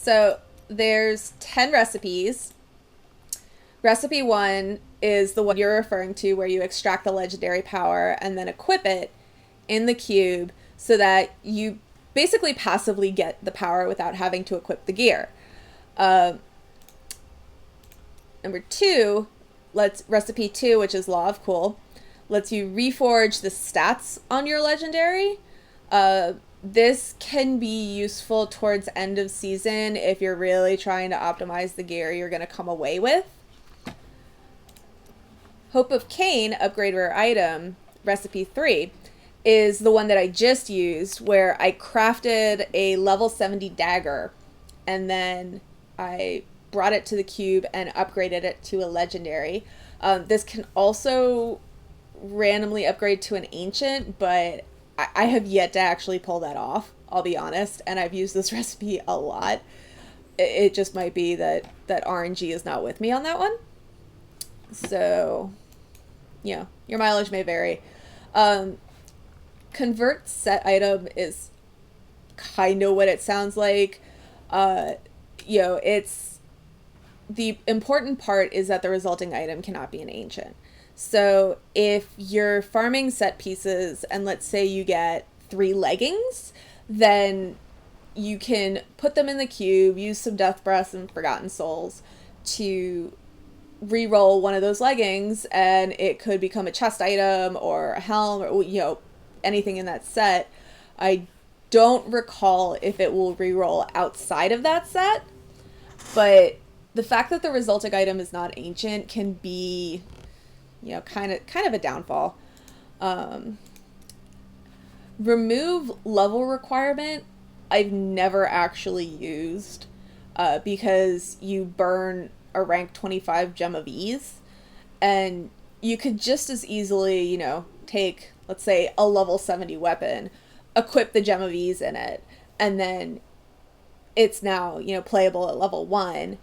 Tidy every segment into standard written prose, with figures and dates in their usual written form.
So there's 10 recipes. Recipe 1 is the one you're referring to where you extract the legendary power and then equip it in the cube so that you basically passively get the power without having to equip the gear. Uh, Number 2, recipe 2, which is Law of Cool, lets you reforge the stats on your legendary. This can be useful towards end of season if you're really trying to optimize the gear you're going to come away with. Hope of Cain, upgrade rare item, recipe 3, is the one that I just used where I crafted a level 70 dagger and then I brought it to the cube and upgraded it to a legendary. This can also randomly upgrade to an ancient, but I have yet to actually pull that off, I'll be honest, and I've used this recipe a lot. It just might be that RNG is not with me on that one. So, your mileage may vary. Convert set item is kind of what it sounds like. It's the important part is that the resulting item cannot be an ancient. So if you're farming set pieces and let's say you get 3 leggings, then you can put them in the cube, use some Death Breaths and Forgotten Souls to re-roll one of those leggings, and it could become a chest item or a helm or anything in that set. I don't recall if it will re-roll outside of that set, but the fact that the resulting item is not ancient can be kind of a downfall. Remove level requirement I've never actually used because you burn a rank 25 Gem of Ease, and you could just as easily take, let's say, a level 70 weapon, equip the Gem of Ease in it, and then it's now playable at level 1,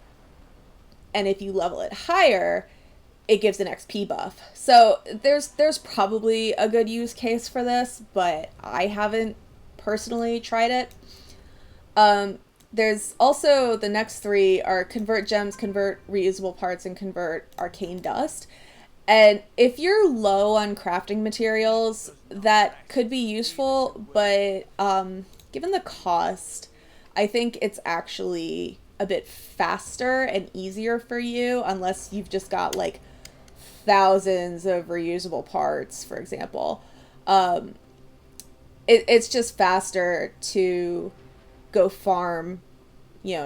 and if you level it higher it gives an XP buff. So there's probably a good use case for this, but I haven't personally tried it. There's also the next 3 are convert gems, convert reusable parts, and convert arcane dust. And if you're low on crafting materials, that could be useful, but given the cost, I think it's actually a bit faster and easier for you unless you've just got like thousands of reusable parts, for example. It's just faster to go farm,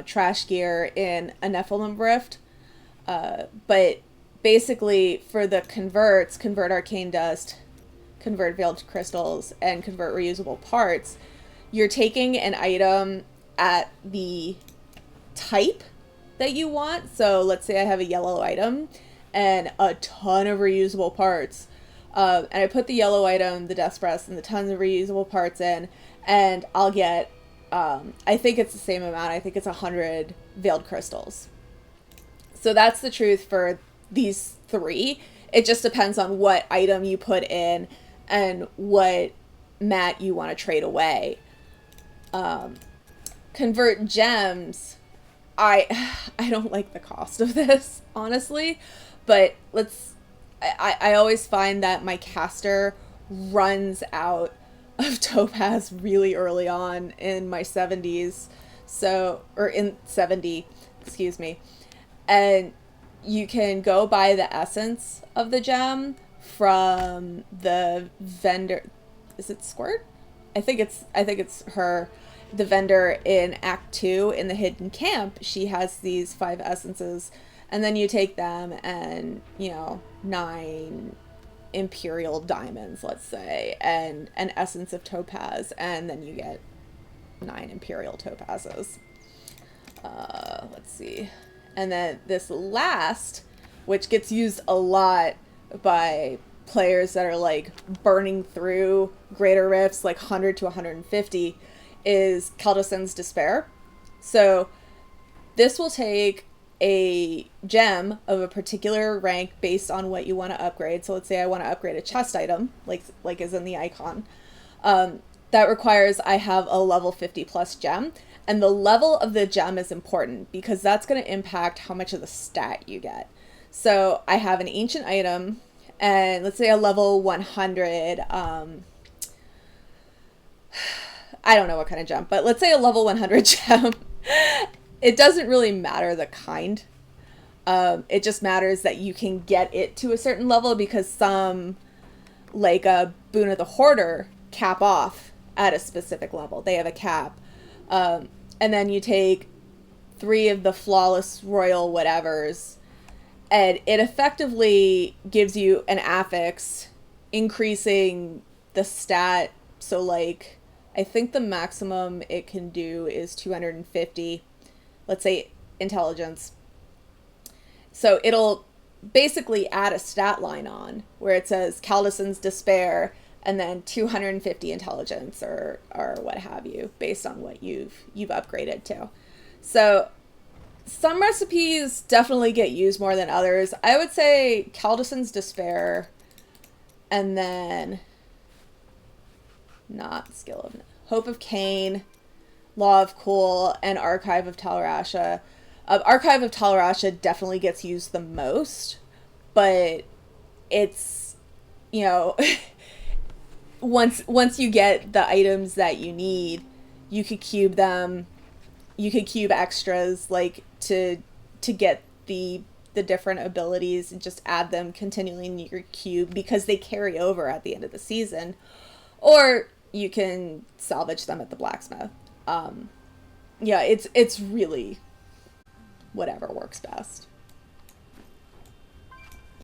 trash gear in a Nephilim Rift. But basically for the converts, convert arcane dust, convert veiled crystals, and convert reusable parts, you're taking an item at the type that you want. So let's say I have a yellow item and a ton of reusable parts. And I put the yellow item, the Death Breath, and the tons of reusable parts in, and I'll get, I think it's the same amount. I think it's 100 veiled crystals. So that's the truth for these 3. It just depends on what item you put in and what mat you want to trade away. Convert gems. I don't like the cost of this, honestly, but I always find that my caster runs out of topaz really early on in my 70s, or in 70, excuse me, and you can go buy the essence of the gem from the vendor. Is it Squirt? I think it's her. The vendor in Act 2 in the Hidden Camp, she has these 5 essences, and then you take them and 9 Imperial diamonds, let's say, and an essence of topaz, and then you get 9 Imperial topazes. Let's see. And then this last, which gets used a lot by players that are like burning through greater rifts, like 100 to 150, is Kel'Thuzan's Despair. So this will take a gem of a particular rank based on what you want to upgrade. So let's say I want to upgrade a chest item, like is in the icon. That requires I have a level 50 plus gem, And the level of the gem is important because that's going to impact how much of the stat you get. So I have an ancient item, and let's say a level 100, I don't know what kind of gem, but let's say a level 100 gem. It doesn't really matter the kind. It just matters that you can get it to a certain level because some, like a Boon of the Hoarder, cap off at a specific level. They have a cap. And then you take 3 of the Flawless Royal whatevers, and it effectively gives you an affix, increasing the stat. So, like, I think the maximum it can do is 250, let's say, intelligence. So it'll basically add a stat line on where it says Caldison's Despair and then 250 intelligence or what have you, based on what you've upgraded to. So some recipes definitely get used more than others. I would say Caldison's Despair, and then not Skill of Hope of Cain, Law of Cool, and Archive of Talrasha. Archive of Talrasha definitely gets used the most, but it's, you know, once you get the items that you need, you could cube them. You could cube extras, like, to get the different abilities and just add them continually in your cube because they carry over at the end of the season. Or you can salvage them at the blacksmith. Yeah, it's really whatever works best.